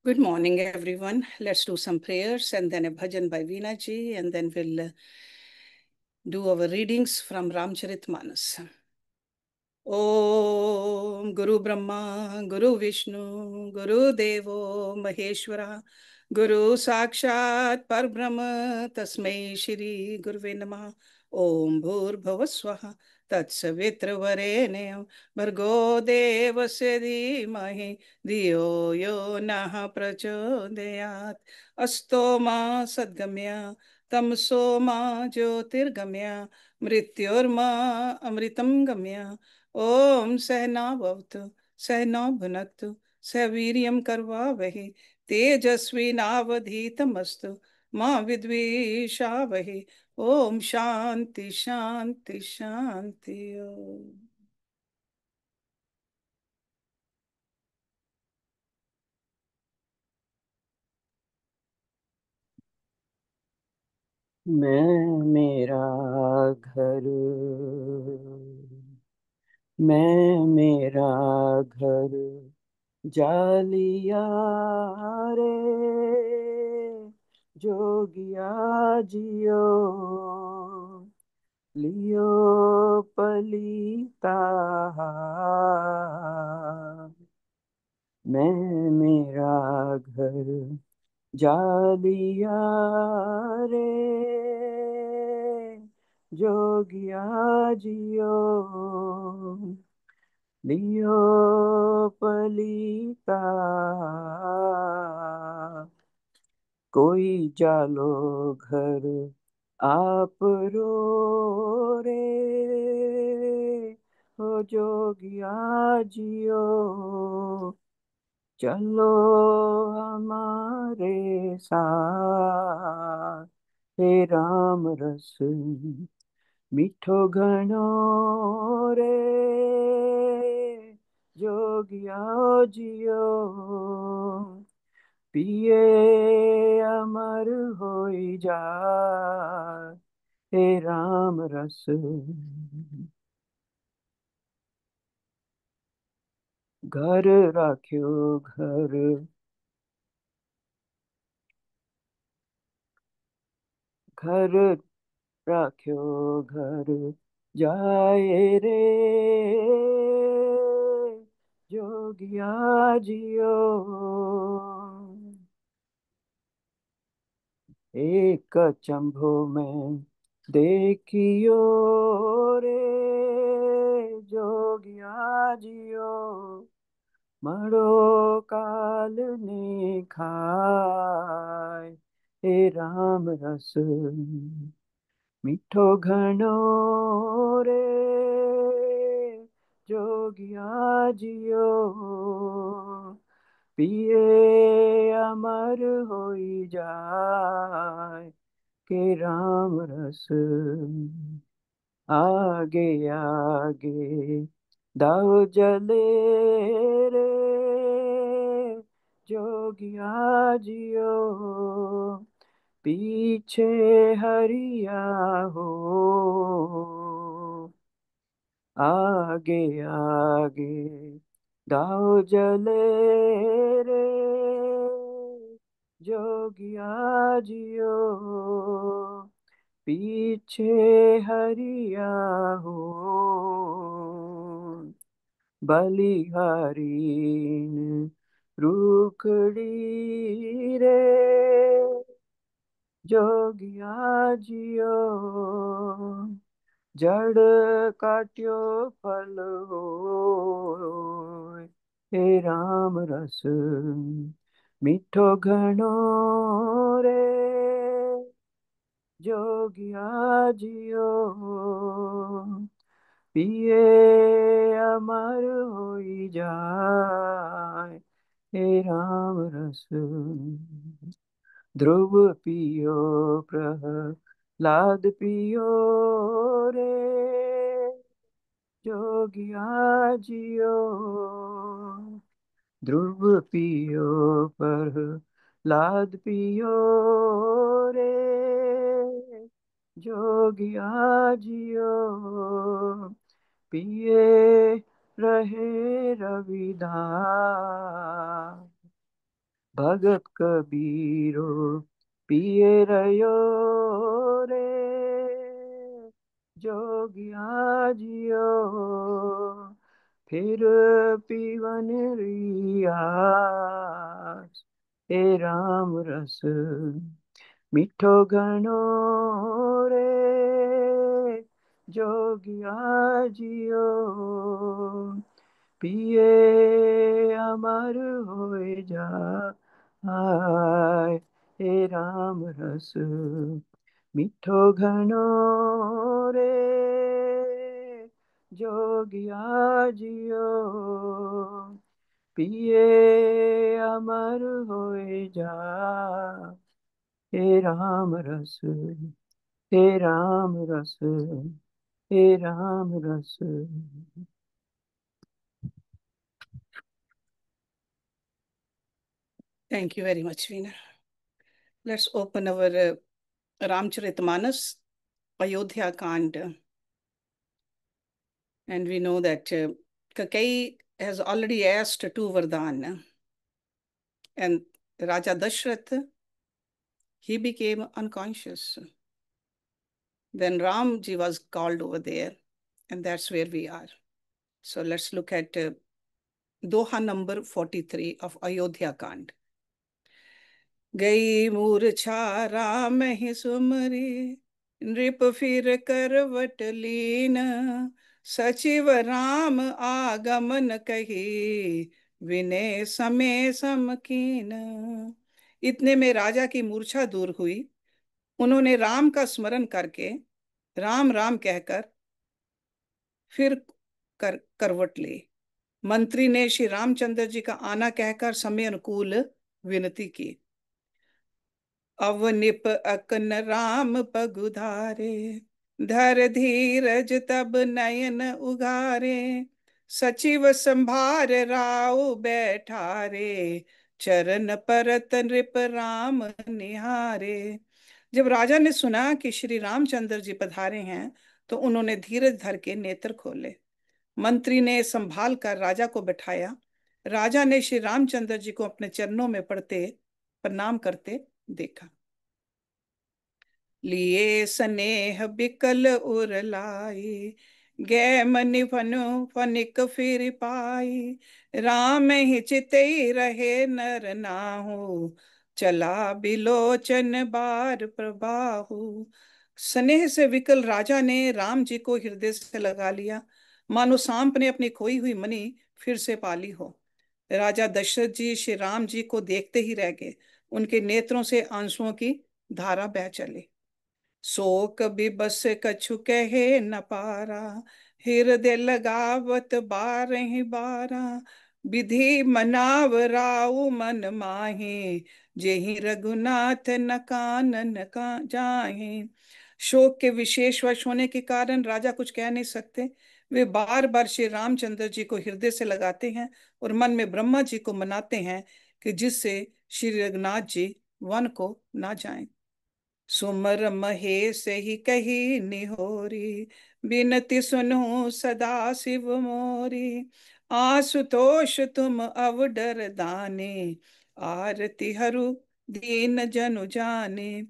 Good morning, everyone. Let's do some prayers and then a bhajan by Veena ji, and then we'll do our readings from Ramcharitmanas. Om Guru Brahma, Guru Vishnu, Guru Devo Maheshwara, Guru Sakshat Parbrahma, Tasmai Shri Guruve Namah. Om Bhur Swaha Tatsavitravarenyam Bhargo Devasya Dhimahi Dhiyo Yo Nah Prachodayat Asto Ma Sadgamya Tamso Ma Jyotirgamya Mrityorma Amritam Gamya ओम सहना भवतु सहना भुनक्तु सवीर्यं करवावहै तेजस्विनावधीतमस्तु मां विद्विषावहै ओम शांति शांति शांति ओम। मैं मेरा घर जालिया रे जोगिया जियो लियो पलीता। मैं मेरा घर जालिया रे जोगिया जियो लियो पलीता। कोई जालो घर आप रो रे हो जोगिया जियो चलो हमारे साथ हे राम रस मीठो घनो रे जोगिया जियो पिए अमर होई जा हे राम रस। घर राख्यो घर घर राख्यो घर जाए रे जोगिया जियो एक चंभो में देखियो रे जोगिया जियो मरो काल ने खाए हे राम रस मीठो घनो रे जोगिया जियो पिए अमर होई जाए के राम रस। आगे आगे दाव जले रे जोगिया जियो पीछे हरिया हो आगे आगे दाव जले रे जोगिया जियो पीछे हरिया हो बलिहारीन रूखड़ी रे जोगिया जियो जड़ काट्यो फल हो हे राम रस मीठो घनो रे जोगिया जियो पिए अमर होई जाए हे राम रस। ध्रुव पियो प्रहलाद पियो रे जोगिया जियो ध्रुव पियो प्रहलाद पियो रे जोगिया जियो पिए रहे रविदास भगत कबीरो पिए रयो रे, जोगिया जियो फिर पीवन रिया, हे राम रस मीठो घनो रे, जोगिया जियो पिए अमर होए जा, आय हे राम रस मीठो घनो रे, जोगिया जियो पिए अमर होए जा, हे राम रस, हे राम रस, हे राम रस। Thank you very much, Veena. Let's open our Ramcharitmanas, Ayodhya Kand. And we know that Kakai has already asked two Vardhan. And Raja Dashrath, he became unconscious. Then Ramji was called over there, and that's where we are. So let's look at Doha number 43 of Ayodhya Kand. गई मूर्छा राम ही सुमरी, नृप फिर करवट लीन, सचिव राम आगमन कही, विनय समय समकीन। इतने में राजा की मूर्छा दूर हुई। उन्होंने राम का स्मरण करके राम राम कहकर फिर करवट ली। मंत्री ने श्री रामचंद्र जी का आना कहकर समय अनुकूल विनती की। अवनिप अकन राम पगुधारे, धर धीरज तब नयन उगारे, सचिव संभार राव बैठारे, चरण परत नृप राम निहारे। जब राजा ने सुना कि श्री रामचंद्र जी पधारे हैं, तो उन्होंने धीरज धर के नेत्र खोले। मंत्री ने संभाल कर राजा को बैठाया। राजा ने श्री रामचंद्र जी को अपने चरणों में पड़ते प्रणाम करते देखा। लिए स्नेह बिकल उर लाई, गे मनि फनु फनिक फिर पाई, राम ही चिते रहे नर नाहु, चला बिलोचन बार प्रबाहु। स्नेह से विकल राजा ने राम जी को हृदय से लगा लिया, मानो सांप ने अपनी खोई हुई मणि फिर से पाली हो। राजा दशरथ जी श्री राम जी को देखते ही रह गए। उनके नेत्रों से आंसुओं की धारा बह चली। शोक बिबस कछु कहे न पारा, हृदय लगावत बारहि बारा, विधि मनाव राउ मन माहे, जेहि रघुनाथ न कानन का जाहे। शोक के विशेष वश होने के कारण राजा कुछ कह नहीं सकते। वे बार बार श्री रामचंद्र जी को हृदय से लगाते हैं और मन में ब्रह्मा जी को मनाते हैं कि जिससे श्री रघुनाथ जी वन को ना जाएं। सुमर महेश ही कही निहोरी, बिनती सुनो सदा शिव मोरी, आशुतोष तुम अवडर दाने, आरती हरु दीन जनु जाने।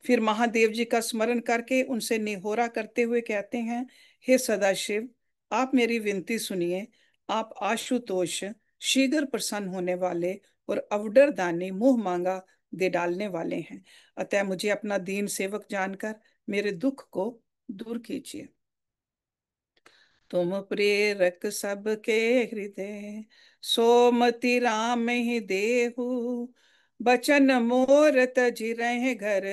फिर महादेव जी का स्मरण करके उनसे निहोरा करते हुए कहते हैं, हे सदाशिव, आप मेरी विनती सुनिए। आप आशुतोष, शीघ्र प्रसन्न होने वाले और अवडर दानी, मुंह मांगा दे डालने वाले हैं। अतः मुझे अपना दीन सेवक जानकर मेरे दुख को दूर कीजिए। तुम प्रेरक सबके हृदय, सोमति राम ही देहु, बचन मोर तजि रहे घर,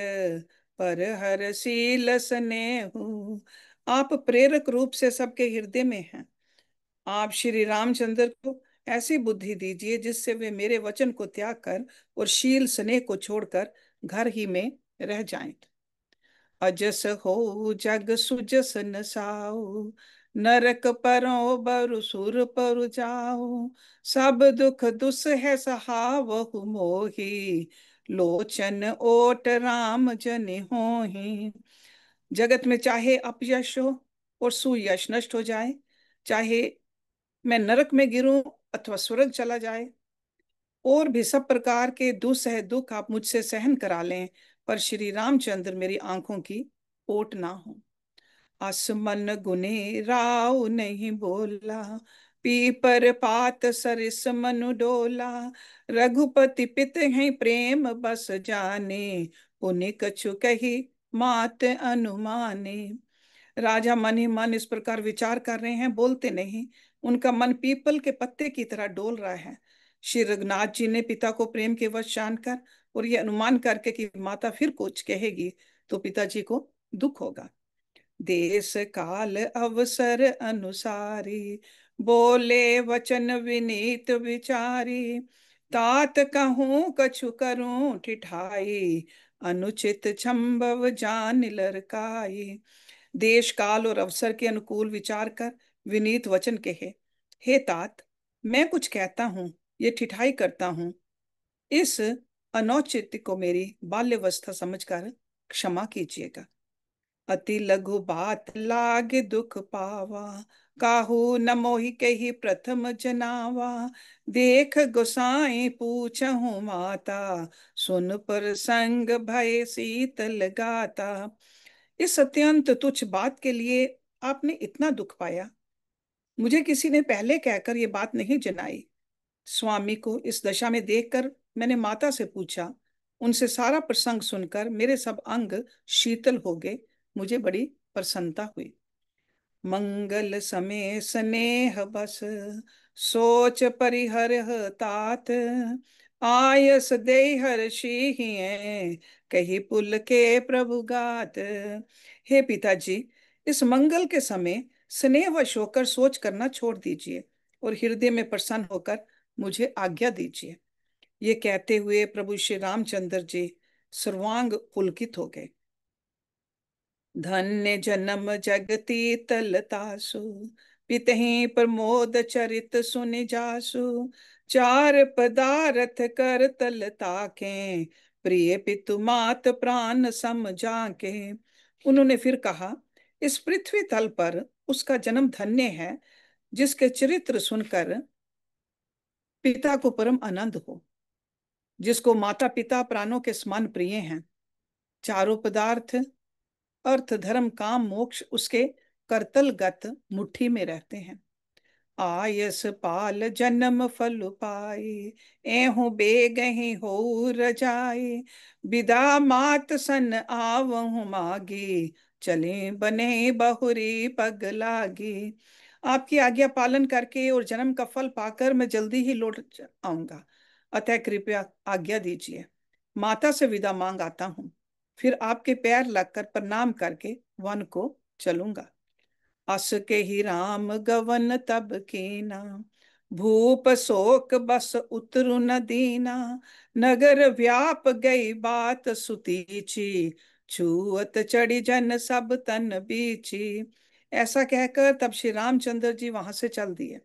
पर हर शील स्नेहु। आप प्रेरक रूप से सबके हृदय में हैं। आप श्री रामचंद्र को ऐसी बुद्धि दीजिए जिससे वे मेरे वचन को त्याग कर और शील स्नेह को छोड़कर घर ही में रह जाएं। अजस हो जग सुजस न साऊ, नरक परो बरु सुर पर जाओ, सब दुख दुस है सहावहु मोही, लोचन ओट राम जन होही। जगत में चाहे अपयश हो और सुयश नष्ट हो जाए, चाहे मैं नरक में गिरूं अथवा स्वर्ग चला जाए, और भी सब प्रकार के दुस्सह दुख आप मुझसे सहन करा लें, पर श्री रामचंद्र मेरी आंखों की ओट ना हो। आसमन गुने राव नहीं बोला, पीपर पात सरिस मनु डोला। रघुपति पित हैं प्रेम बस जाने, पुनि कछु कही मात अनुमाने। राजा मन ही मन इस प्रकार विचार कर रहे हैं, बोलते नहीं। उनका मन पीपल के पत्ते की तरह डोल रहा है। श्री रघुनाथ जी ने पिता को प्रेम के वश जानकर और ये अनुमान करके कि माता फिर कुछ कहेगी तो पिताजी को दुख होगा। देश काल अवसर अनुसारी, बोले वचन विनीत विचारी। तात कहूँ कछु करूँ ठिठाई, अनुचित छंबव जान लरकाई। देश काल और अवसर के अनुकूल विचार कर विनीत वचन कहे, हे तात, मैं कुछ कहता हूँ, ये ठिठाई करता हूँ, इस अनौचित्य को मेरी बाल्यवस्था समझकर क्षमा कीजिएगा। अति लघु बात लागे दुख पावा, काहू न मोहि कही प्रथम जनावा। देख गोसाई पूछहु माता, सुन पर संग भय शीतल गाता। इस अत्यंत तुच्छ बात के लिए आपने इतना दुख पाया, मुझे किसी ने पहले कहकर ये बात नहीं जनाई। स्वामी को इस दशा में देखकर मैंने माता से पूछा। उनसे सारा प्रसंग सुनकर मेरे सब अंग शीतल हो गए, मुझे बड़ी प्रसन्नता हुई। मंगल समय स्नेह बस, सोच परिहर तात। आयस दे हर्षि हिय, कही पुल के प्रभु गात। हे पिताजी, इस मंगल के समय स्नेह वश होकर सोच करना छोड़ दीजिए और हृदय में प्रसन्न होकर मुझे आज्ञा दीजिए। ये कहते हुए प्रभु श्री रामचंद्र जी सर्वांग पुलकित हो गए। धन्य जन्म जगती तलतासु, पितहि प्रमोद चरित सुनि जासु। चार पदारथ कर तल ताके, प्रिय पितु मात प्राण सम जाके। उन्होंने फिर कहा, इस पृथ्वी तल पर उसका जन्म धन्य है, जिसके चरित्र सुनकर पिता को परम आनंद हो, जिसको माता पिता प्राणों के समान प्रिय हैं। चारों पदार्थ अर्थ धर्म काम मोक्ष उसके करतलगत मुट्ठी में रहते हैं। आयस पाल जन्म फल पाई, एहू बेगहि हो रजाई। बिदा मात सन आवहु मागी, चले बने बहुरी पग लागी। आपकी आज्ञा पालन करके और जन्म का फल पाकर मैं जल्दी ही लौट आऊंगा, अतः कृपया आज्ञा दीजिए। माता से विदा मांग आता हूँ, फिर आपके पैर लगकर प्रणाम करके वन को चलूंगा। अस के ही राम गवन तब कीना, भूप शोक बस उतरु न दीना। नगर व्याप गई बात सुतीची, छुअत चढ़ी जन सब तन बीची। ऐसा कहकर तब श्री रामचंद्र जी वहां से चल दिए।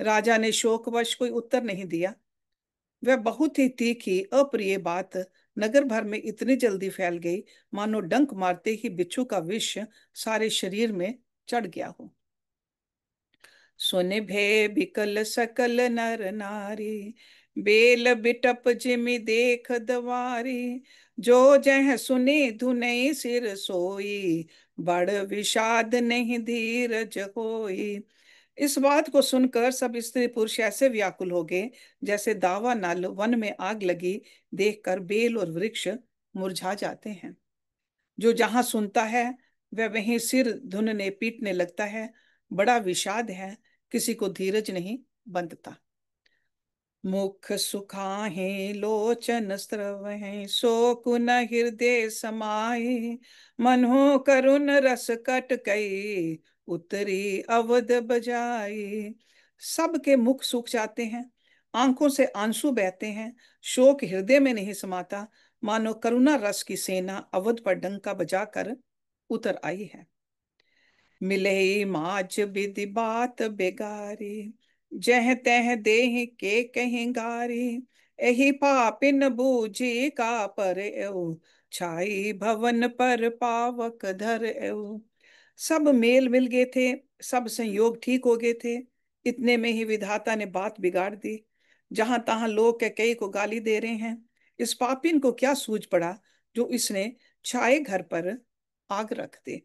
राजा ने शोकवश कोई उत्तर नहीं दिया। वह बहुत ही तीखी अप्रिय बात नगर भर में इतनी जल्दी फैल गई, मानो डंक मारते ही बिच्छू का विष सारे शरीर में चढ़ गया हो। सुने भे बिकल सकल नर नारी, बेल बिटप जिमि देख दवारी। जो जह सुनी धुनई सिर सोई, बड़ विषाद नहीं धीरज होई। इस बात को सुनकर सब स्त्री पुरुष ऐसे व्याकुल हो गए, जैसे दावा नल वन में आग लगी देखकर बेल और वृक्ष मुरझा जाते हैं। जो जहां सुनता है वह वहीं सिर धुनने पीटने लगता है। बड़ा विषाद है, किसी को धीरज नहीं बंधता। मुख सुखाहि लोचन स्रवहि, शोकुन हृदय समाहि। मनहु करुण रस कट कई, उतरी अवध बजाई। सबके मुख सूख जाते हैं, आंखों से आंसू बहते हैं, शोक हृदय में नहीं समाता, मानो करुणा रस की सेना अवध पर डंका बजाकर उतर आई है। मिले माच विधि बात बेगारी, जह तह देह के कहीं गारी। एहि पापिन बूझी का पर एऊ, छाई भवन पर पावक धर एऊ। सब मेल मिल गए थे, सब संयोग ठीक हो गए थे, इतने में ही विधाता ने बात बिगाड़ दी। जहां तहां लोग कैकेयी को गाली दे रहे हैं। इस पापिन को क्या सूझ पड़ा जो इसने छाए घर पर आग रख दे।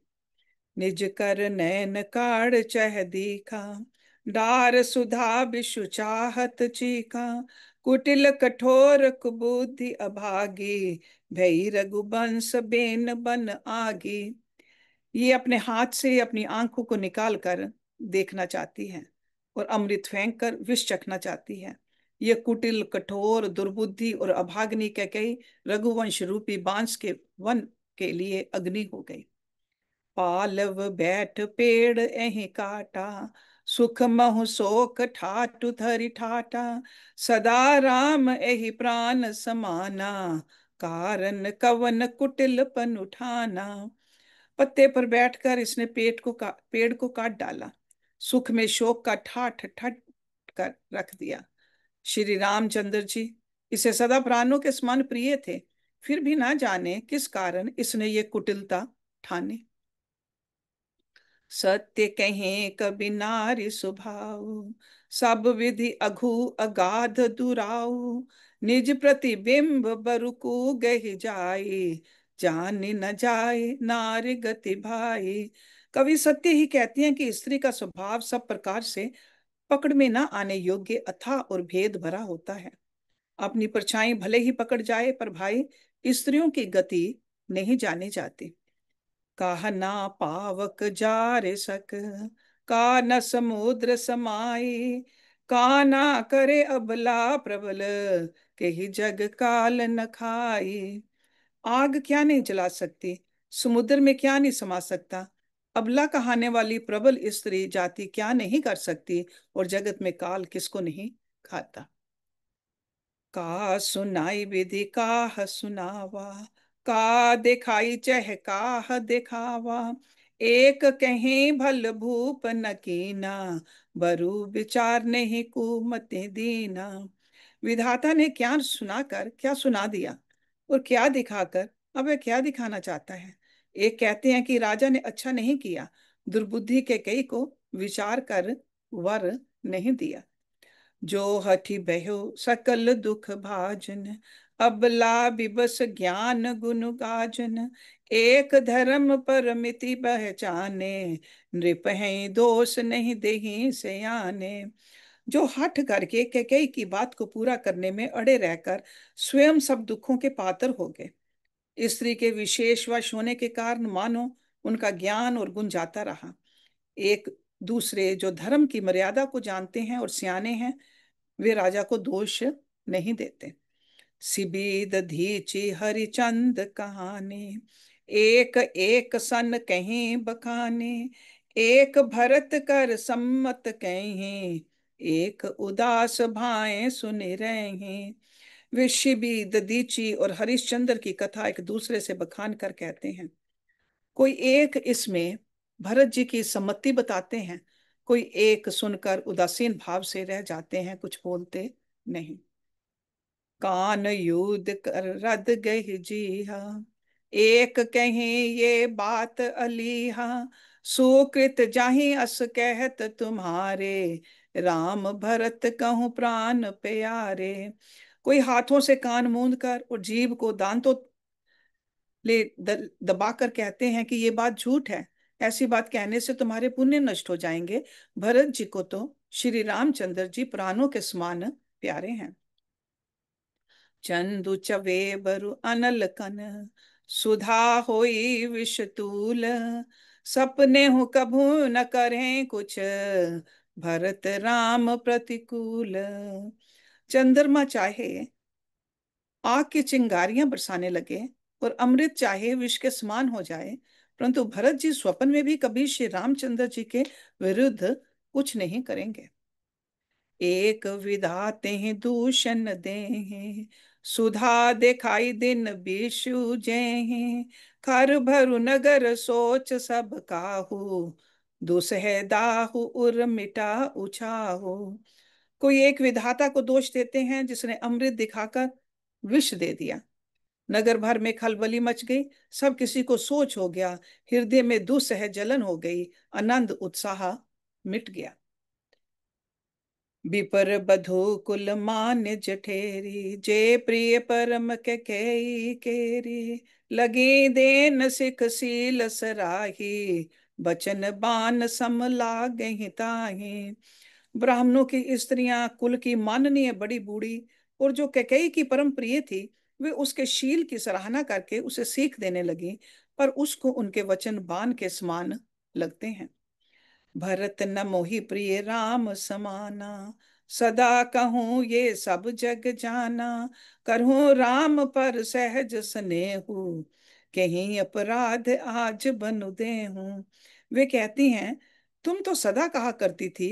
निज कर नैन काढ़ चह दीखा, डार सुधा विषु चाहत चीखा। कुटिल कठोर कुबुद्धि अभागी, भई रघुवंश बेन बन आगी। ये अपने हाथ से अपनी आंखों को निकाल कर देखना चाहती है और अमृत फेंक कर विष चखना चाहती है। ये कुटिल कठोर दुर्बुद्धि और अभाग्नि कैकेयी रघुवंश रूपी बांस के वन के लिए अग्नि हो गई। पालव बैठ पेड़ एहि काटा, सुख महु शोक ठाटु धरि ठाटा। सदा राम एहि प्राण समाना, कारण कवन कुटिलपन उठाना। पत्ते पर बैठकर इसने पेड़ को काट डाला, सुख में शोक का ठाठ ठट कर रख दिया। श्री रामचंद्र जी इसे सदा प्राणों के समान प्रिय थे, फिर भी ना जाने किस कारण इसने ये कुटिलता ठानी। सत्य कहें कभी नारी स्वभाव, सब विधि अघु अगाध दुराऊ। निज प्रतिबिंब बरुकु गहि जाए, जान न जाए नारी गति भाई। कवि सत्य ही कहती हैं कि स्त्री का स्वभाव सब प्रकार से पकड़ में ना आने योग्य अथाह और भेद भरा होता है। अपनी परछाई भले ही पकड़ जाए, पर भाई स्त्रियों की गति नहीं जानी जाती। काह ना पावक जारे सक, का न समुद्र समाई। का ना करे अबला प्रबल, के ही जग काल न खाई। आग क्या नहीं जला सकती, समुद्र में क्या नहीं समा सकता, अबला कहाने वाली प्रबल स्त्री जाति क्या नहीं कर सकती, और जगत में काल किसको नहीं खाता। का सुनाई विधि काह सुनावा, का दिखाई चह काह दिखावा। एक कहीं भल भूप न कीना, बरु विचार नहीं कुमति दीना। विधाता ने क्या सुनाकर क्या सुना दिया और क्या दिखाकर अब वह क्या दिखाना चाहता है। एक कहते हैं कि राजा ने अच्छा नहीं किया, दुर्बुद्धि के कई को विचार कर वर नहीं दिया। जो हठि बहो सकल दुख भाजन, अबला बिबस ज्ञान गुण गाजन। एक धर्म पर मिति पहचाने, नृप हैं दोष नहीं देहि सयाने। जो हठ करके कैकेयी की बात को पूरा करने में अड़े रहकर स्वयं सब दुखों के पात्र हो गए। स्त्री के विशेष वश होने के कारण मानो उनका ज्ञान और गुण जाता रहा। एक दूसरे जो धर्म की मर्यादा को जानते हैं और सियाने हैं, वे राजा को दोष नहीं देते। सिबीद धीची हरिचंद कहानी, एक एक सन कहीं बखाने। एक भरत कर सम्मत कहीं, एक उदास भाए सुन रहे। वे शिबी दधीची और हरिश्चंद्र की कथा एक दूसरे से बखान कर कहते हैं। कोई एक इसमें भरत जी की सम्मति बताते हैं, कोई एक सुनकर उदासीन भाव से रह जाते हैं, कुछ बोलते नहीं। कान युद्ध कर रद गई जी हा, एक कहीं ये बात अलीहा। सुकृत जाहि अस कहत तुम्हारे, राम भरत कहूँ प्राण प्यारे। कोई हाथों से कान मूंद कर और जीभ को दांतों दबाकर कहते हैं कि ये बात झूठ है, ऐसी बात कहने से तुम्हारे पुण्य नष्ट हो जाएंगे। भरत जी को तो श्री रामचंद्र जी प्राणों के समान प्यारे हैं। चंदु चवे बरु अनल कन, सुधा होई विषतूल। सपने हूँ कभू न करें कुछ, भरत राम प्रतिकूल। चंद्रमा चाहे आग की चिंगारियां बरसाने लगे और अमृत चाहे विष के समान हो जाए, परंतु भरत जी स्वप्न में भी कभी श्री रामचंद्र जी के विरुद्ध कुछ नहीं करेंगे। एक विधाते हैं दूषण दे, सुधा दिखाई दिन विषु जय। खर भरु नगर सोच सब काहू, दुसह दाहु उर मिटा उछाहू। कोई एक विधाता को दोष देते हैं जिसने अमृत दिखाकर विष दे दिया। नगर भर में खलबली मच गई, सब किसी को सोच हो गया, हृदय में दुसह जलन हो गई, आनंद उत्साह मिट गया। विपर बधु कुल मान्य जठेरी, जे प्रिय परम कैकेयी केरी। लगी देन सिख सील सराही, बचन बान सम लागहि ताहि। ब्राह्मणों की स्त्रियां कुल की माननीय बड़ी बूढ़ी और जो कैकेयी की परम प्रिय थी, वे उसके शील की सराहना करके उसे सीख देने लगी, पर उसको उनके वचन बाण के समान लगते हैं। भरत न मोहि प्रिय राम समाना, सदा कहूँ ये सब जग जाना। करहूँ राम पर सहज स्नेहु, कहीं अपराध आज बनु देहूं। वे कहती हैं, तुम तो सदा कहा करती थी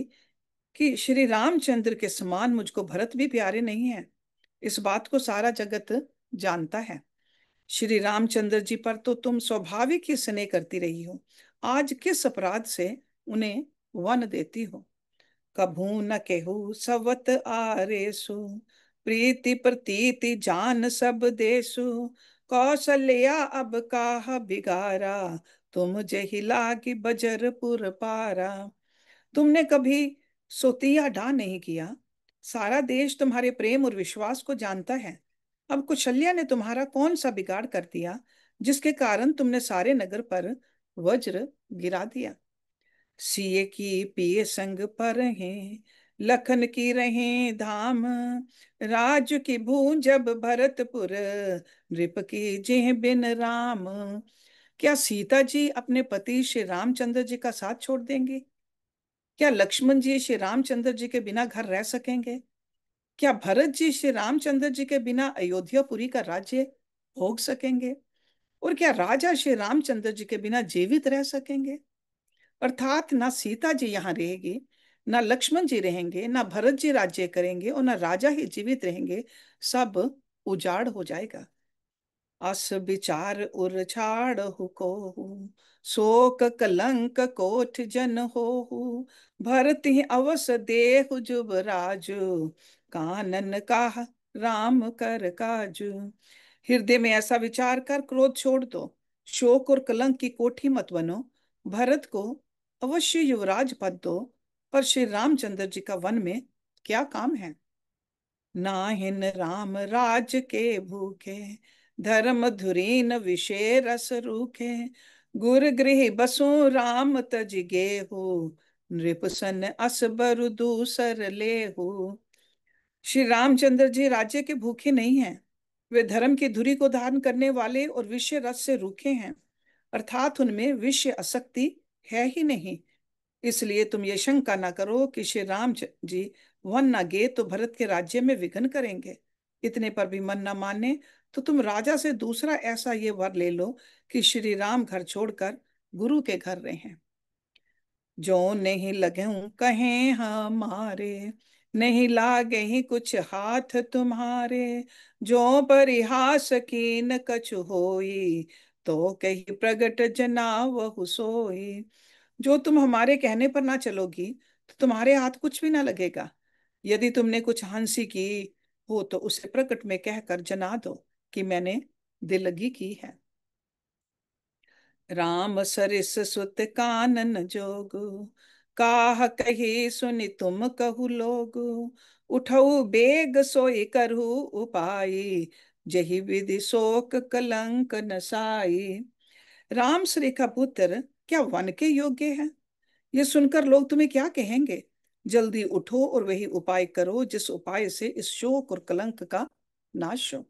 कि श्री रामचंद्र के समान मुझको भरत भी प्यारे नहीं है। इस बात को सारा जगत जानता है। श्री रामचंद्र जी पर तो तुम स्वाभाविक ही स्नेह करती रही हो, आज किस अपराध से उन्हें वन देती हो। कभू न केहू सवत आरेसु, प्रीति प्रतीति जान सब देसु। कौशल्या अब काह बिगारा, तुम जही लागी बजरपुर पारा। तुमने कभी सोतिया डा नहीं किया, सारा देश तुम्हारे प्रेम और विश्वास को जानता है। अब कुशल्या ने तुम्हारा कौन सा बिगाड़ कर दिया, जिसके कारण तुमने सारे नगर पर वज्र गिरा दिया। सिए की पिए संग पर हैं, लखन की रहे धाम। राज की भूं जब भरतपुर, नृप की जेह बिन राम। क्या सीता जी अपने पति श्री रामचंद्र जी का साथ छोड़ देंगी? क्या लक्ष्मण जी श्री रामचंद्र जी के बिना घर रह सकेंगे? क्या भरत जी श्री रामचंद्र जी के बिना अयोध्यापुरी का राज्य भोग सकेंगे? और क्या राजा श्री रामचंद्र जी के बिना जीवित रह सकेंगे? अर्थात ना सीता जी यहाँ रहेगी, ना लक्ष्मण जी रहेंगे, ना भरत जी राज्य करेंगे, और ना राजा ही जीवित रहेंगे। सब उजाड़ हो जाएगा। अस विचार उर छाड़ को, शोक कलंक कोठ जन हो। भरत ही अवस देहु जुब राजु, कानन काह राम कर काजू। हृदय में ऐसा विचार कर क्रोध छोड़ दो, शोक और कलंक की कोठी मत बनो। भरत को अवश्य युवराज पद दो, पर श्री रामचंद्र जी का वन में क्या काम है। नाहिन राम राज के भूखे, धर्म धुरीन विषय रस रूखे। गुर गृह बसु राम तज गेहु, नृप सन अस बरु दूसर लेहु। श्री रामचंद्र जी राज्य के भूखे नहीं हैं, वे धर्म की धुरी को धारण करने वाले और विषय रस से रूखे हैं, अर्थात उनमें विषय आसक्ति है ही नहीं। इसलिए तुम ये शंका ना करो कि श्री राम जी वन ना गे तो भरत के राज्य में विघ्न करेंगे। इतने पर भी मन ना माने तो तुम राजा से दूसरा ऐसा ये वर ले लो कि श्री राम घर छोड़कर गुरु के घर रहें। जो नहीं लगूं कहें हमारे, नहीं लागे ही कुछ हाथ तुम्हारे। जो परिहास कीन कछु होई, तो कही प्रगट जना वहु सोई। जो तुम हमारे कहने पर ना चलोगी तो तुम्हारे हाथ कुछ भी ना लगेगा। यदि तुमने कुछ हंसी की हो तो उसे प्रकट में कहकर जना दो कि मैंने दिलगी की है। राम सरिस सुत कानन जोगु, काह कही सुनि तुम कहु लोगु। उठऊ बेग सोई करहु उपाई, जही विधि शोक कलंक नसाई। राम श्री का पुत्र क्या वन के योग्य है? ये सुनकर लोग तुम्हें क्या कहेंगे? जल्दी उठो और वही उपाय करो जिस उपाय से इस शोक और कलंक का नाश हो।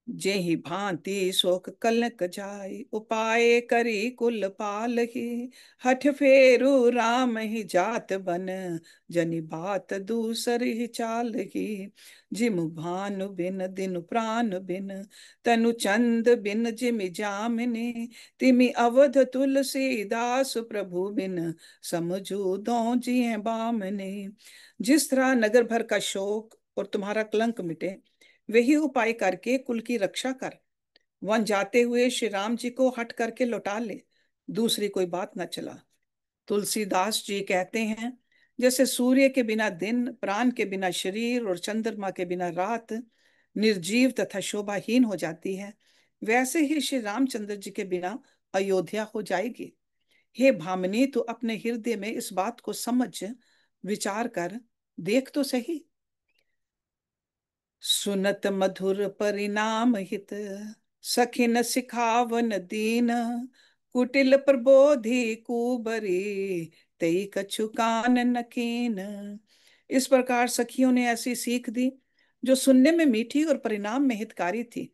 जेहि भांति शोक कलंक जाय, उपाय करी कुल पाल ही। हठ फेरु राम ही जात बन, जनि बात दूसर ही चाल ही। जिम भानु बिन दिन प्राण बिन, तनु चंद बिन जिमि जामिनी। तिमि अवध तुलसीदास प्रभु बिन, समझू दो जिय बामनी। जिस तरह नगर भर का शोक और तुम्हारा कलंक मिटे, वही उपाय करके कुल की रक्षा कर। वन जाते हुए श्री राम जी को हट करके लौटा ले, दूसरी कोई बात न चला। तुलसीदास जी कहते हैं, जैसे सूर्य के बिना दिन, प्राण के बिना शरीर और चंद्रमा के बिना रात निर्जीव तथा शोभाहीन हो जाती है, वैसे ही श्री रामचंद्र जी के बिना अयोध्या हो जाएगी। हे भामिनी, तू अपने हृदय में इस बात को समझ विचार कर देख तो सही। सुनत मधुर परिणाम हित, सखिन सिखावन दीन, कुटिल प्रबोधि कुबरी, तई कछु कान न कीन। इस प्रकार सखियों ने ऐसी सीख दी जो सुनने में मीठी और परिणाम में हितकारी थी,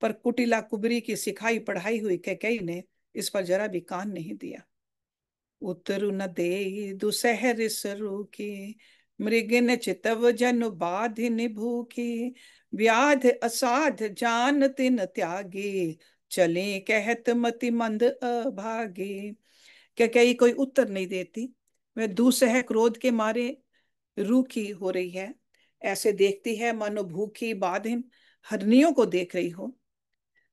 पर कुटिला कुबरी की सिखाई पढ़ाई हुई कैकेयी ने इस पर जरा भी कान नहीं दिया। उतरु न देई दुसहर सरूकी, मृगिन चितव जनु बाधिनि भूखी, व्याध असाध जान तिन त्यागी, चले कहत मति मंद अभागी। कैकेयी कोई उत्तर नहीं देती। वह दूसह क्रोध के मारे रूखी हो रही है, ऐसे देखती है मानो भूखी बाधिन हरनियों को देख रही हो।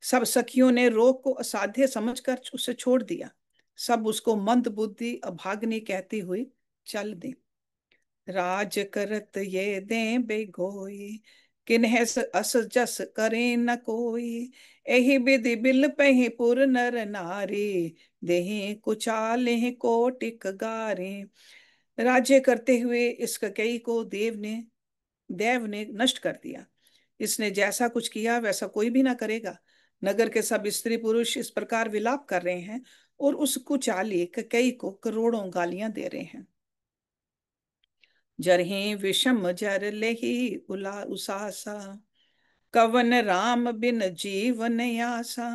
सब सखियों ने रोग को असाध्य समझकर उसे छोड़ दिया। सब उसको मंद बुद्धि अभाग्नि कहती हुई चल दी। राज करत ये दे बेगोई, किन्ह अस जस करे न कोई, एहि विधि बिल पहि पुर नर नारी, देहि कुचाले कोटिक गारे। राज्य करते हुए इस ककेई को देव ने नष्ट कर दिया। इसने जैसा कुछ किया वैसा कोई भी ना करेगा। नगर के सब स्त्री पुरुष इस प्रकार विलाप कर रहे हैं और उस कुचाली कई को करोड़ों गालियां दे रहे हैं। जरहि विषम जर लेहि उला उसासा, कवन राम बिन जीवन आसा,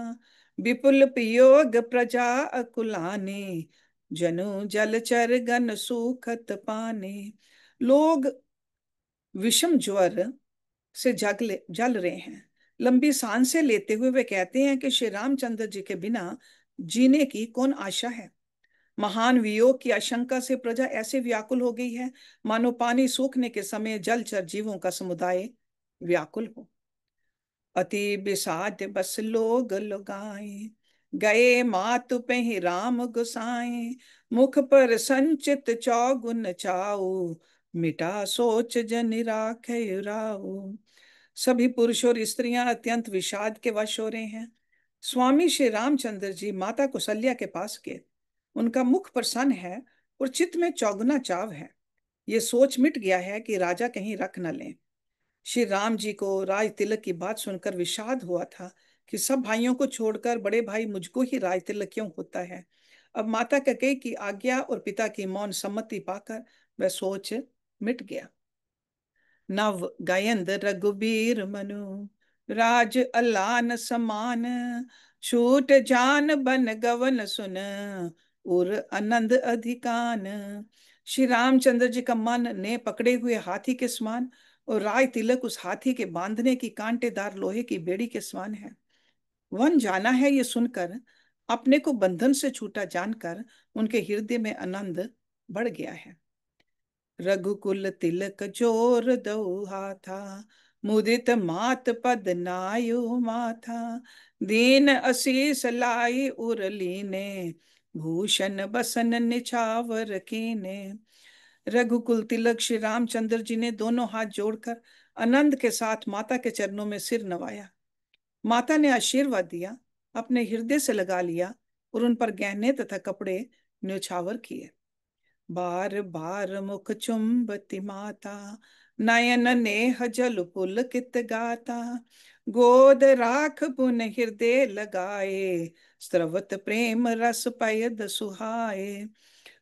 विपुल पियोग प्रजा अकुलाने, जनु जलचर गन सुखत पाने। लोग विषम ज्वर से जल रहे हैं। लंबी सांसें लेते हुए वे कहते हैं कि श्री रामचंद्र जी के बिना जीने की कौन आशा है। महान वियोग की आशंका से प्रजा ऐसे व्याकुल हो गई है मानो पानी सूखने के समय जलचर जीवों का समुदाय व्याकुल हो। अति बिसात बस लोग लुगाए, गए मातु पे राम गुसाए, मुख पर संचित चौगुन चाऊ, मिटा सोच जन राखे राऊ। सभी पुरुष और स्त्रियां अत्यंत विषाद के वश हो रहे हैं। स्वामी श्री रामचंद्र जी माता कौशल्या के पास गए। उनका मुख प्रसन्न है और चित्त में चौगुना चाव है। ये सोच मिट गया है कि राजा कहीं रख न लें। श्री राम जी को राज तिलक की बात सुनकर विषाद हुआ था कि सब भाइयों को छोड़कर बड़े भाई मुझको ही राज तिलक क्यों होता है। अब माता कैकेयी की आज्ञा और पिता की मौन सम्मति पाकर वह सोच मिट गया। नव गायंद रघुबीर मनु, राज अलान समान, छूट जान बन गवन सुन, उर आनंद अधिकान। श्री रामचंद्र जी का मन ने पकड़े हुए हाथी के समान और राय तिलक उस हाथी के बांधने की कांटेदार लोहे की बेड़ी के समान है। वन जाना है ये सुनकर, अपने को बंधन से छूटा जानकर उनके हृदय में आनंद बढ़ गया है। रघुकुल तिलक जोर दो हाथा, मुदित मात पद नायु माथा, दीन असीस लाई उरलीने, भूषण बसन निछावर कीने। रघुकुल तिलक श्री रामचंद्र जी ने दोनों हाथ जोड़कर आनंद के साथ माता के चरणों में सिर नवाया। माता ने आशीर्वाद दिया, अपने हृदय से लगा लिया और उन पर गहने तथा कपड़े न्यौछावर किए। बार बार मुख चुंबती माता, नयन नेह जल पुलकित गाता, गोद राख पुन हृदय लगाए, स्रवत प्रेम रस पयद सुहाए।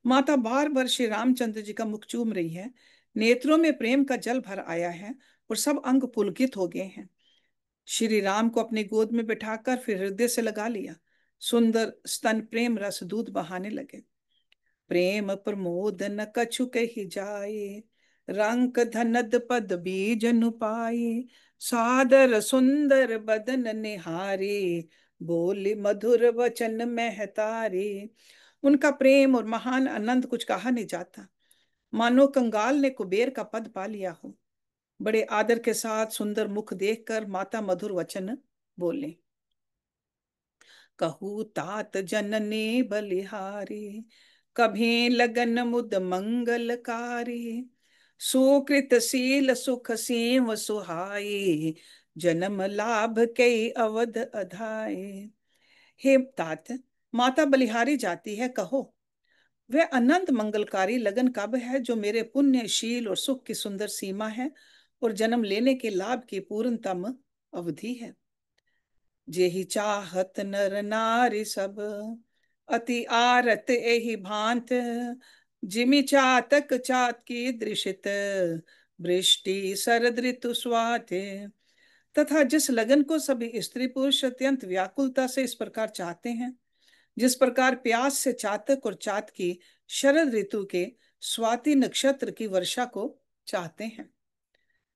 माता बार बार श्री रामचंद्र जी का मुख चूम रही है। नेत्रों में प्रेम का जल भर आया है और सब अंग पुलकित हो गए हैं। श्री राम को अपनी गोद में बिठाकर फिर हृदय से लगा लिया। सुंदर स्तन प्रेम रस दूध बहाने लगे। प्रेम प्रमोद न कछु कहि जाए, रंक धनद पद बीज नुपाए, सादर सुंदर बदन निहारी, बोली मधुर वचन महतारी। उनका प्रेम और महान आनंद कुछ कहा नहीं जाता, मानो कंगाल ने कुबेर का पद पा लिया हो। बड़े आदर के साथ सुंदर मुख देखकर माता मधुर वचन बोले। कहू तात जननी बलिहारी, कभी लगन मुद मंगलकारी, सुकृत शील सुख सेव सुहाई, जन्म लाभ कई अवध अधाई। हे तात, माता बलिहारी जाती है, कहो वह अनंत मंगलकारी लगन कब है जो मेरे पुण्यशील और सुख की सुंदर सीमा है और जन्म लेने के लाभ की पूर्णतम अवधि है। जेहि चाहत नर नारी सब, अति आरत एहि भांत, जिमि चातक चात की दृशित, वृष्टि शरद ऋतु स्वाते। तथा जिस लगन को सभी स्त्री पुरुष अत्यंत व्याकुलता से इस प्रकार चाहते हैं, जिस प्रकार प्यास से चातक और चात की शरद ऋतु के स्वाति नक्षत्र की वर्षा को चाहते हैं।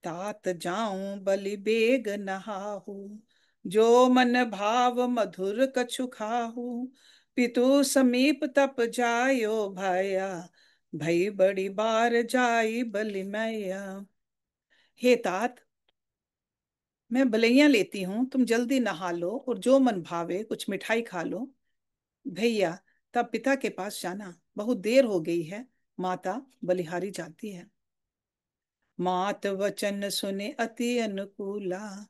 तात जाऊं बलि बेग नहाहू, जो मन भाव मधुर कछु खाहू, पितु समीप तप जायो भया, भई बड़ी बार जाई बलि मैया। हे तात, मैं बलैया लेती हूँ, तुम जल्दी नहा लो और जो मन भावे कुछ मिठाई खा लो। भैया, तब पिता के पास जाना, बहुत देर हो गई है। माता बलिहारी जाती है। मात वचन सुने अति अनुकूला,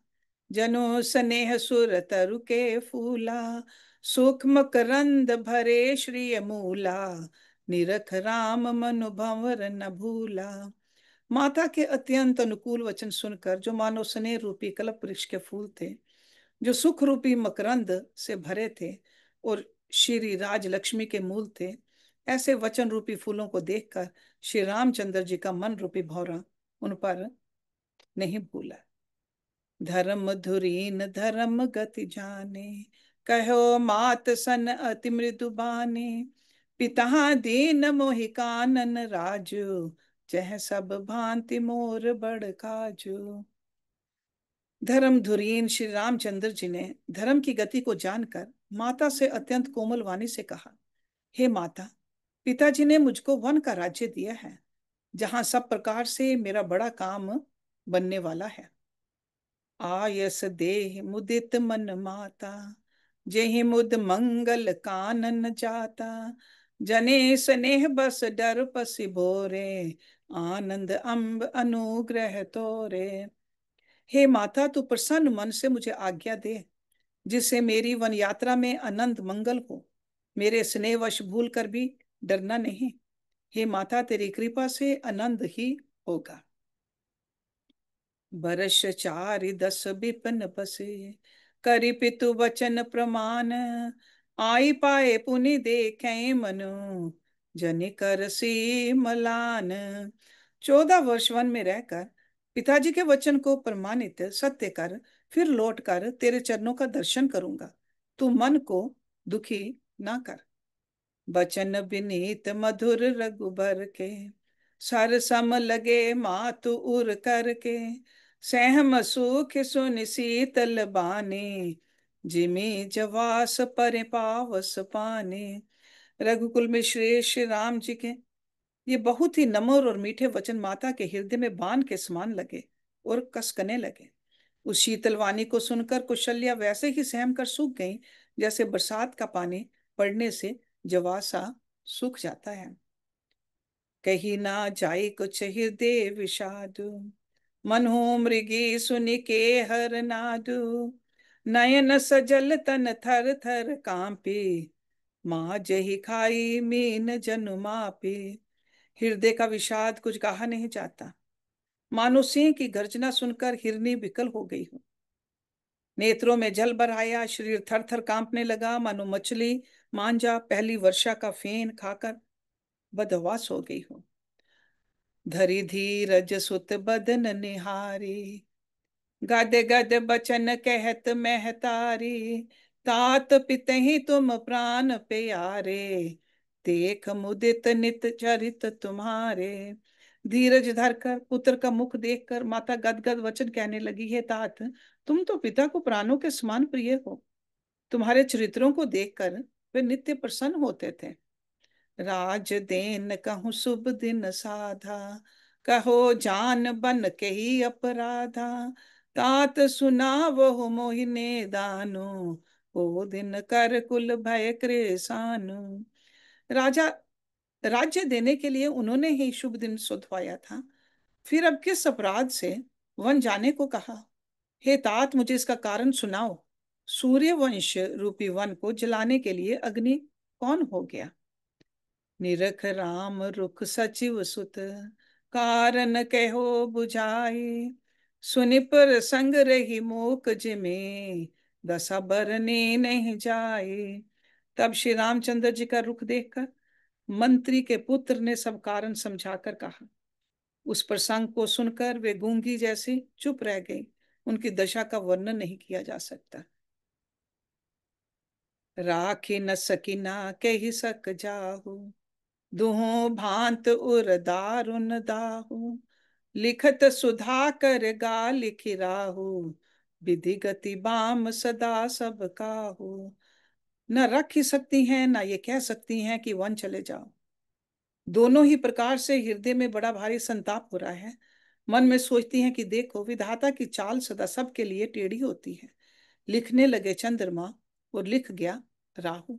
जनो स्नेह सुर तरु के फूला, सूक्ष्म करंद भरे श्री मूला, निरख राम मनु भंवर न भूला। माता के अत्यंत अनुकूल वचन सुनकर, जो मानो स्नेह रूपी कल्प वृक्ष के फूल थे, जो सुख रूपी मकरंद से भरे थे और श्री राज लक्ष्मी के मूल थे, ऐसे वचन रूपी फूलों को देखकर श्री रामचंद्र जी का मन रूपी भौरा उन पर नहीं भूला। धर्म धुरीन धर्म गति जाने, कहो मात सन अति मृदु बाने, पिता दीन मोहि कानन राजू, जह सब भांति मोर बड़ काजू। धर्म धुरीन श्री रामचंद्र जी ने धर्म की गति को जानकर माता से अत्यंत कोमल वाणी से कहा, हे माता, पिताजी ने मुझको वन का राज्य दिया है, जहां सब प्रकार से मेरा बड़ा काम बनने वाला है। आयस देह मुदित मन माता, जेहि मुद मंगल कानन जाता, जने स्नेह बस डर पसि भोरे, आनंद अम्ब अनुग्रह तोरे। हे माता, तू प्रसन्न मन से मुझे आज्ञा दे, जिससे मेरी वन यात्रा में अनंत मंगल हो। मेरे स्नेहवश भूल कर भी डरना नहीं। हे माता, तेरी कृपा से आनंद ही होगा। बरस चारि दस विपिन बसे, करि पितु वचन प्रमाण, आई पाए पुनि देखे मनु, जनि कर सी मलान। 14 वर्ष वन में रहकर पिताजी के वचन को प्रमाणित सत्य कर फिर लौट कर तेरे चरणों का दर्शन करूंगा। तू मन को दुखी ना कर। बचन विनीत मधुर रघुबर के, सर सम लगे मातु उर करके, सहम सुख सुन शीतल बानी, जिमी जवास पर पावस पानी। रघुकुल में श्री राम जी के ये बहुत ही नम्र और मीठे वचन माता के हृदय में बाण के समान लगे और कसकने लगे। उस शीतल वाणी को सुनकर कौशल्या वैसे ही सहम कर सूख गई, जैसे बरसात का पानी पड़ने से जवासा सूख जाता है। कही ना जाए कुछ हृदय विषादु, मनहु मृगी सुनि के हर नादु, नयन सजल तन थर थर कांपे, माँ जही खाई मीन जनु मापे। हृदय का विषाद कुछ कहा नहीं जाता। मानो सिंह की गर्जना सुनकर हिरनी विकल हो गई हो। नेत्रों में जल भर आया, शरीर थर थर कांपने लगा, मानो मछली मांझा पहली वर्षा का फेन खाकर बदहवास हो गई हो। धरि धीरज सुत बदन निहारी, गद गद बचन कहत महतारी, तात पितहि तुम प्राण प्यारे, देख मुदित नित चरित तुम्हारे। धीरज धरकर पुत्र का मुख देखकर माता गदगद वचन कहने लगी, है तात, तुम तो पिता को प्राणों के समान प्रिय हो। तुम्हारे चरित्रों को देखकर वे नित्य प्रसन्न होते थे। राज देन कहूँ शुभ दिन साधा, कहो जान बन के ही अपराधा, तात सुना वो मोहिने दानो, ओ दिन कर कुल भय कृसानु। राजा राज्य देने के लिए उन्होंने ही शुभ दिन सुधवाया था, फिर अब किस अपराध से वन जाने को कहा। हे तात, मुझे इसका कारण सुनाओ। सूर्यवंश रूपी वन को जलाने के लिए अग्नि कौन हो गया? निरख राम रुख सचिव सुत, कारण कहो बुझाई। सुनि पर संग रही मूक जिमे, दशा बरने नहीं जाए। तब श्री रामचंद्र जी का रुख देखकर मंत्री के पुत्र ने सब कारण समझाकर कहा। उस प्रसंग को सुनकर वे गूंगी जैसी चुप रह गई। उनकी दशा का वर्णन नहीं किया जा सकता। राखी न सकीना कही सक जाहू, दुहो भांत उर दारुन दाहू। लिखत सुधा कर गा लिखि राहू, विधि गति बाम सदा सब काहू। न रख ही सकती हैं, ना ये कह सकती हैं कि वन चले जाओ। दोनों ही प्रकार से हृदय में बड़ा भारी संताप हो रहा है। मन में सोचती हैं कि देखो, विधाता की चाल सदा सबके लिए टेढ़ी होती है। लिखने लगे चंद्रमा और लिख गया राहु।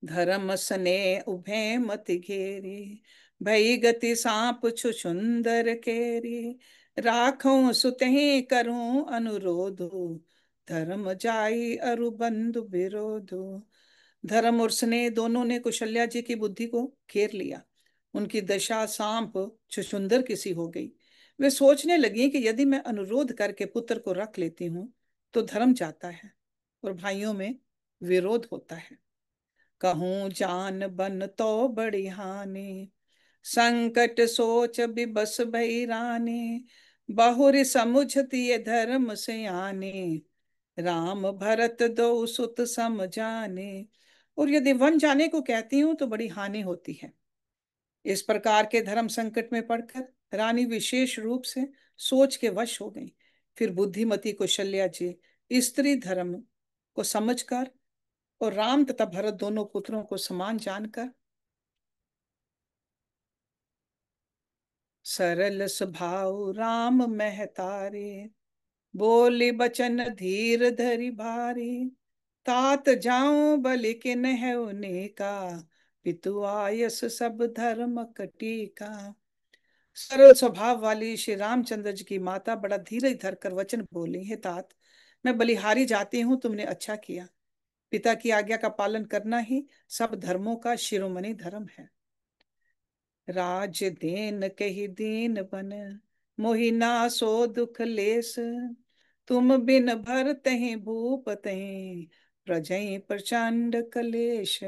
धर्म सने उभे मति घेरी, भई गति सांप छुछुंदर केरी। राखूं सुतहि करूं अनुरोधो, धर्म जाई अरु बंधु विरोधो। धर्म और स्नेह दोनों ने कौशल्या जी की बुद्धि को घेर लिया। उनकी दशा सांप छुछुंदर किसी हो गई। वे सोचने लगी कि यदि मैं अनुरोध करके पुत्र को रख लेती हूँ तो धर्म जाता है और भाइयों में विरोध होता है। कहूं जान बन तो बड़ी हानि, संकट सोच बिबस भई रानी। बहुरी समुझती ये धर्म से आने, राम भरत दो सुत सम जाने। और यदि वन जाने को कहती हूँ तो बड़ी हानि होती है। इस प्रकार के धर्म संकट में पड़कर रानी विशेष रूप से सोच के वश हो गई। फिर बुद्धिमती कौशल्या जी स्त्री धर्म को समझकर और राम तथा भरत दोनों पुत्रों को समान जानकर सरल स्वभाव राम महतारे, बोली बचन धीर धरि भारी। तात जाऊं बलि किन है उनेका, पितु आयस सब धर्म कटीका। सरल स्वभाव वाली श्री रामचंद्र जी की माता बड़ा धीरज धरकर वचन बोली, हे तात, मैं बलिहारी जाती हूँ, तुमने अच्छा किया। पिता की आज्ञा का पालन करना ही सब धर्मों का शिरोमणि धर्म है। राज देन कही दीन बन, मोहि ना सो दुख लेस। तुम बिन भर तहि भूप तहि, प्रजई प्रचंड कलेश।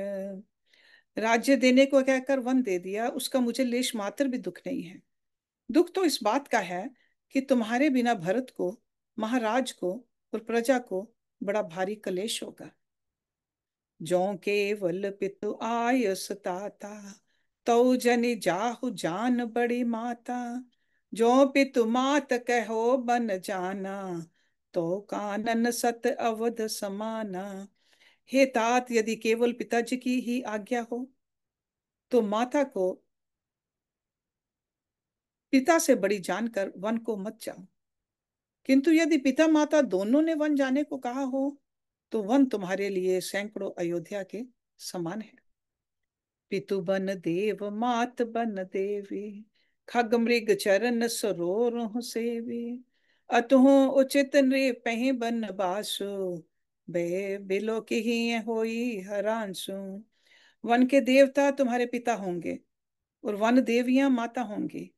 राज्य देने को कहकर वन दे दिया, उसका मुझे लेश मात्र भी दुख नहीं है। दुख तो इस बात का है कि तुम्हारे बिना भरत को, महाराज को और प्रजा को बड़ा भारी कलेश होगा। जो केवल पितु आयस ताता, तो जनि जाहु जान बड़ी माता। जो पितु मात कहो बन जाना, तो कानन सत अवध समाना। हे तात, यदि केवल पिताजी की ही आज्ञा हो तो माता को पिता से बड़ी जानकर वन को मत जाओ। किंतु यदि पिता माता दोनों ने वन जाने को कहा हो तो वन तुम्हारे लिए सैकड़ों अयोध्या के समान है। पितु बन देव मात बन देवी, खग मृग चरण सरोरु सेवी। अतहु उचित नृपहि बन बासु, बे बिलो की ही होई हरांसु। वन के देवता तुम्हारे पिता होंगे और वन देवियां माता होंगी।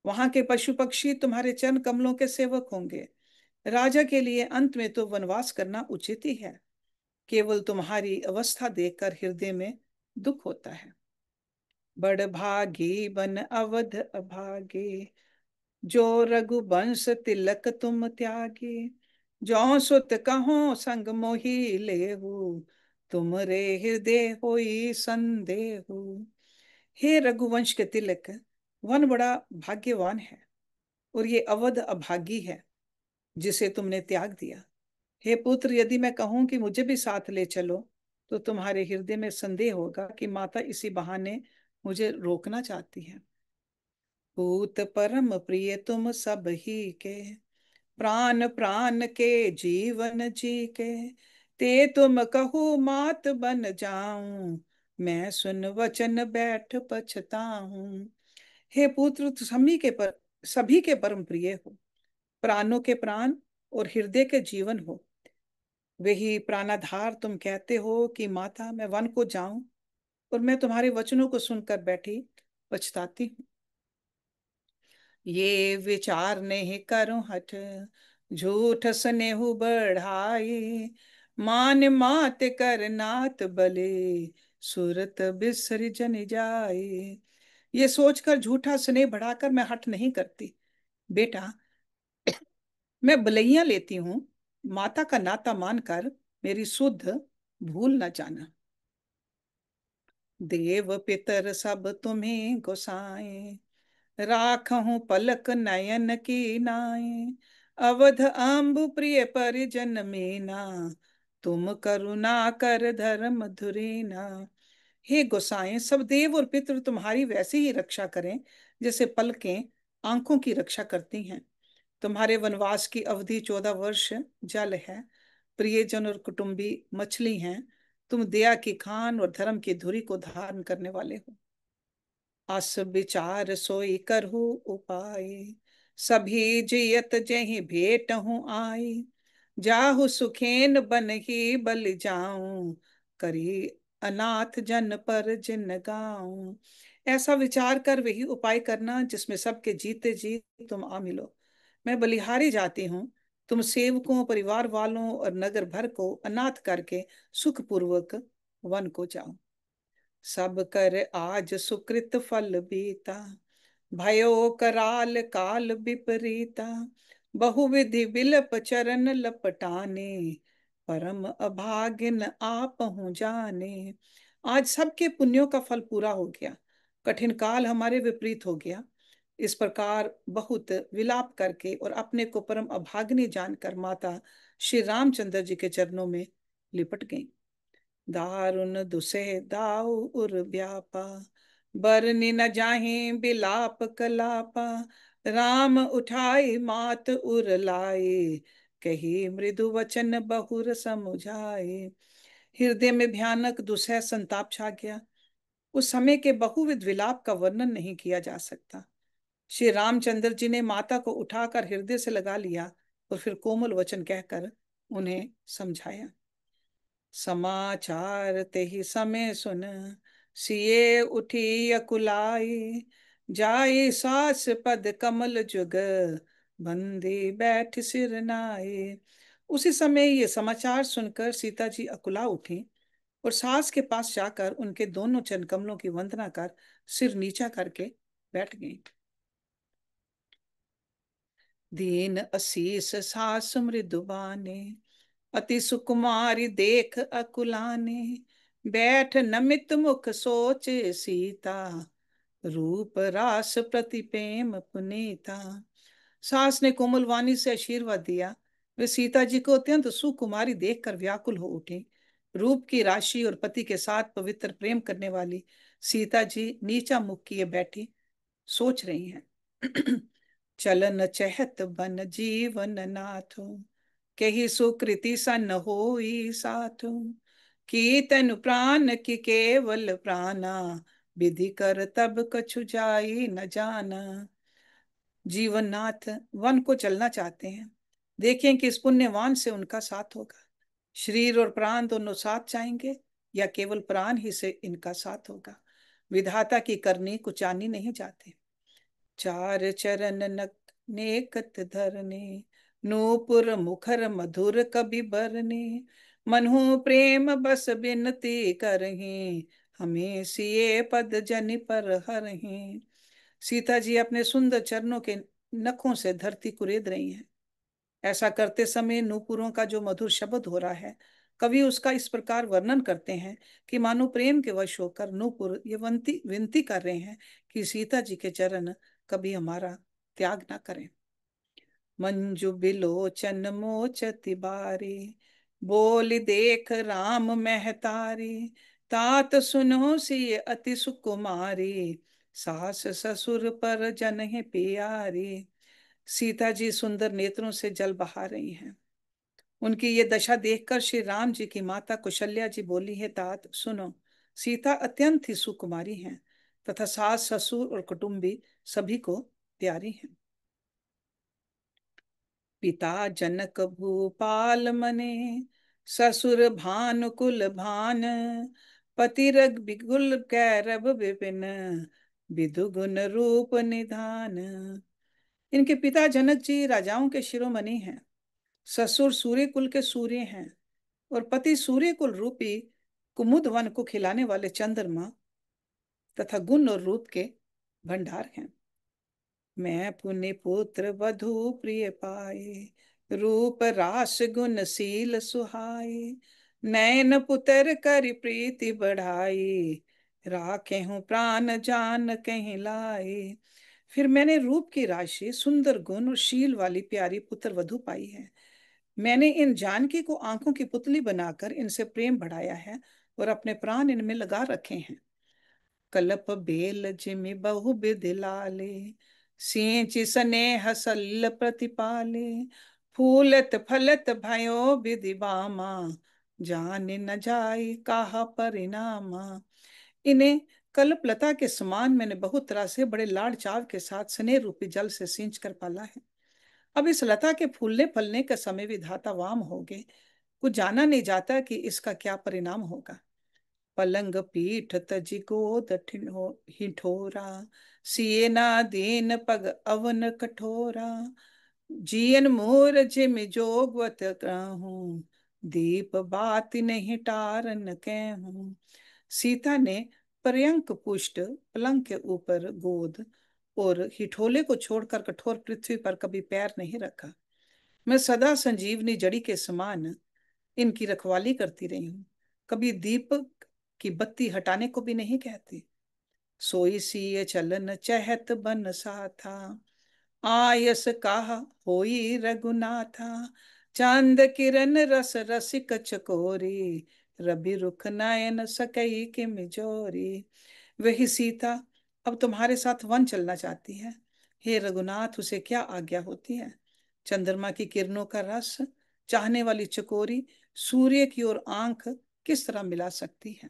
वहां के पशु पक्षी तुम्हारे चरण कमलों के सेवक होंगे। राजा के लिए अंत में तो वनवास करना उचित ही है। केवल तुम्हारी अवस्था देखकर हृदय में दुख होता है। बड़ भागी बन अवध अभागे, जो रघुवंश तिलक तुम त्यागे। जो सुत कहो संग मोहि लेहु, तुम रे हृदय होई संदेहु। हे रघुवंश के तिलक, वन बड़ा भाग्यवान है और ये अवध अभागी है जिसे तुमने त्याग दिया। हे पुत्र, यदि मैं कहूं कि मुझे भी साथ ले चलो तो तुम्हारे हृदय में संदेह होगा कि माता इसी बहाने मुझे रोकना चाहती है। पूत परम प्रिय तुम सब ही के, प्राण प्राण के जीवन जी के। ते तुम कहो मात बन जाऊं, मैं सुन वचन बैठ पछताऊं। हे पुत्र, सभी के परम प्रिय हो, प्राणों के प्राण और हृदय के जीवन हो। वही प्राणाधार तुम कहते हो कि माता मैं वन को जाऊं और मैं तुम्हारे वचनों को सुनकर बैठी पछताती हूँ। ये विचार नहीं करूं हठ, झूठ स्नेहु बढ़ाई, मान मात कर नात बले, सूरत बिसर जन जाए। ये सोचकर झूठा स्नेह बढ़ाकर मैं हठ नहीं करती। बेटा, मैं बलैया लेती हूँ, माता का नाता मानकर मेरी सुध भूल न जाना। देव पितर सब तुम्हें गोसाए, राखहूं पलक नयन की नाई, अवध अम्बु प्रिय परिजन मीना, तुम करुणा कर धर्म धुरीना। हे गोसाएं, सब देव और पितृ तुम्हारी वैसी ही रक्षा करें जैसे पलकें आंखों की रक्षा करती हैं। तुम्हारे वनवास की अवधि 14 वर्ष जल है, प्रियजन और कुटुंबी मछली हैं, तुम दया की खान और धर्म की धुरी को धारण करने वाले हो। अस विचार सोई करहु उपाय, सभी जियत जहि भेट हूँ आई, जाहु सुखेन बन ही बल जाऊं, करी अनाथ जन पर जिन गाऊं। ऐसा विचार कर वही उपाय करना जिसमें सबके जीते जी तुम आ मिलो। मैं बलिहारी जाती हूँ, तुम सेवकों, परिवार वालों और नगर भर को अनाथ करके सुखपूर्वक वन को जाओ। सब कर आज सुकृत फल बीता, भयो कराल काल विपरीता, बहुविधि बिलप चरण लपटाने, परम अभागिन आप हूँ जाने। आज सबके पुण्यों का फल पूरा हो गया, कठिन काल हमारे विपरीत हो गया। इस प्रकार बहुत विलाप करके और अपने को परम अभागिनी जानकर माता श्री रामचंद्र जी के चरणों में लिपट गई। दारुण दुसह दाऊ उर व्यापा, बरनी न जाहि बिलाप कलापा, राम उठाई मात उर लाए, कही मृदु वचन बहुर समुझाए। हृदय में भयानक दुसह संताप छा गया। उस समय के बहुविध विलाप का वर्णन नहीं किया जा सकता। श्री रामचंद्र जी ने माता को उठाकर हृदय से लगा लिया और फिर कोमल वचन कहकर उन्हें समझाया। समाचार ते ही समय सुन, सिए उठी अकुलाई, जाई सास पद कमल जुग, बंदी बैठ सिर नाई। उसी समय ये समाचार सुनकर सीता जी अकुला उठी और सास के पास जाकर उनके दोनों चरण कमलों की वंदना कर सिर नीचा करके बैठ गई। दीन असीस सास मृदुबाने, अति सुकुमारी देख अकुलाने, बैठ नमित मुख सोच सीता, रूप रास प्रति प्रेम पुनीता। सास ने कोमल वाणी से आशीर्वाद दिया। वे सीता जी को अत्यंत सुकुमारी देखकर व्याकुल हो उठी। रूप की राशि और पति के साथ पवित्र प्रेम करने वाली सीता जी नीचा मुख किए बैठी सोच रही हैं। चलन चहत बन जीवन नाथो, कही सुकृति सन होई साथो, की तनु प्राण की केवल प्राणा, विधि कर तब कछु जाई न जाना। जीवननाथ वन को चलना चाहते हैं, देखें कि इस पुण्यवान से उनका साथ होगा। शरीर और प्राण दोनों साथ जाएंगे या केवल प्राण ही से इनका साथ होगा। विधाता की करनी कुचानी नहीं जाते। चार चरण नक नेकत धरने, नूपुर मुखर मधुर कवि बरने, मनहु प्रेम बस बिनती करही, हमें सिए पद जनि पर हरही। सीता जी अपने सुंदर चरणों के नखों से धरती कुरेद रही हैं। ऐसा करते समय नूपुरों का जो मधुर शब्द हो रहा है, कवि उसका इस प्रकार वर्णन करते हैं कि मानो प्रेम के वश होकर नूपुर ये विनती कर रहे हैं कि सीता जी के चरण कभी हमारा त्याग ना करें। मंजू बिलोचन मोचति बारी, बोल देख राम महतारी, तात सुनो सी अति सुकुमारी, सास ससुर पर जन है प्यारी। सीता जी सुंदर नेत्रों से जल बहा रही हैं। उनकी ये दशा देखकर श्री राम जी की माता कौशल्या जी बोली है, तात सुनो, सीता अत्यंत ही सुकुमारी हैं तथा सास ससुर और कुटुंबी सभी को प्यारी हैं। पिता जनक भूपाल मने, ससुर भानुकुल भान, पति रग बिगुल कैरब विपिन, विदु गुण रूप निधान। इनके पिता जनक जी राजाओं के शिरोमणि हैं, ससुर सूर्य कुल के सूर्य हैं, और पति सूर्य कुल रूपी कुमुद वन को खिलाने वाले चंद्रमा तथा गुण और रूप के भंडार हैं। मैं पुण्य पुत्र वधु प्रिय पाए, रूप रास गुण शील सुहाए। नयन पुत्र कर प्रीति बढ़ाई, राखे हूँ प्राण जान कहीं लाए। फिर मैंने रूप की राशि, सुंदर गुण और शील वाली प्यारी पुत्र वधु पाई है। मैंने इन जानकी को आंखों की पुतली बनाकर इनसे प्रेम बढ़ाया है और अपने प्राण इनमें लगा रखे हैं। कलप बेल जिमि बहु विधि लाले, सिंच स्नेह सल प्रतिपाले। फूलत फलत भयो विधि बामा, जान न जाय काहा परिणामा। इन्हें कल्पलता के समान मैंने बहुत तरह से बड़े लाड़ चाव के साथ स्नेह रूपी जल से सींच कर पाला है। अब इस लता के फूलने फलने का समय विधाता वाम हो गए, कुछ जाना नहीं जाता कि इसका क्या परिणाम होगा। पलंग पीठ तजि गोद हिठोरा, सियना दीन पग अवन कठोरा। जियन मोर जिम जोगवत कहूँ, दीप बाति नहीं टारन कहूँ। सीता ने पर्यंक पुष्ट पलंग के ऊपर गोद और हिठोले को छोड़कर कठोर पृथ्वी पर कभी पैर नहीं रखा। मैं सदा संजीवनी जड़ी के समान इनकी रखवाली करती रही हूँ, कभी दीपक की बत्ती हटाने को भी नहीं कहती। सोई सी चलन चहत बन सा था, आयस कहा होई रघुनाथा। चांद किरण रस रसिक चकोरी, रवि रुख नयन सकई के मिजोरी। वही सीता अब तुम्हारे साथ वन चलना चाहती है। हे रघुनाथ, उसे क्या आज्ञा होती है। चंद्रमा की किरणों का रस चाहने वाली चकोरी सूर्य की ओर आंख किस तरह मिला सकती है।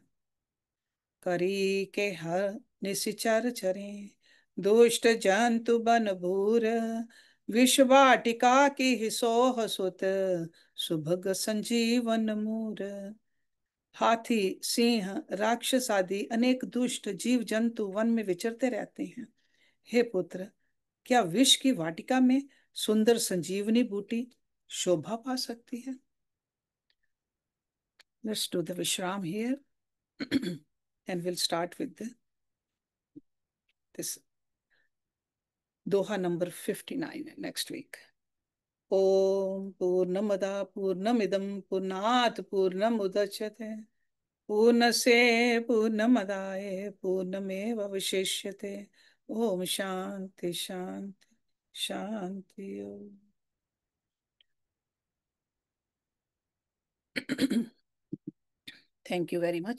करी के हर निशिचर चरे, दुष्ट जंतु बन भूर। विषवाटिका की ही सोह सुत, सुभग संजीवन मूर। हाथी, सिंह, राक्षस आदि अनेक दुष्ट जीव जंतु वन में विचरते रहते हैं। हे पुत्र, क्या विष की वाटिका में सुंदर संजीवनी बूटी शोभा पा सकती है। Let's do the Vishram here and we'll start with this Doha number 59 next week. Om Purnamada Purnamidam Purnat Purnamudachyate Purnase Purnamadaye Purnameva Vishishyate. Om Shanti Shanti Shanti Om. Thank you very much.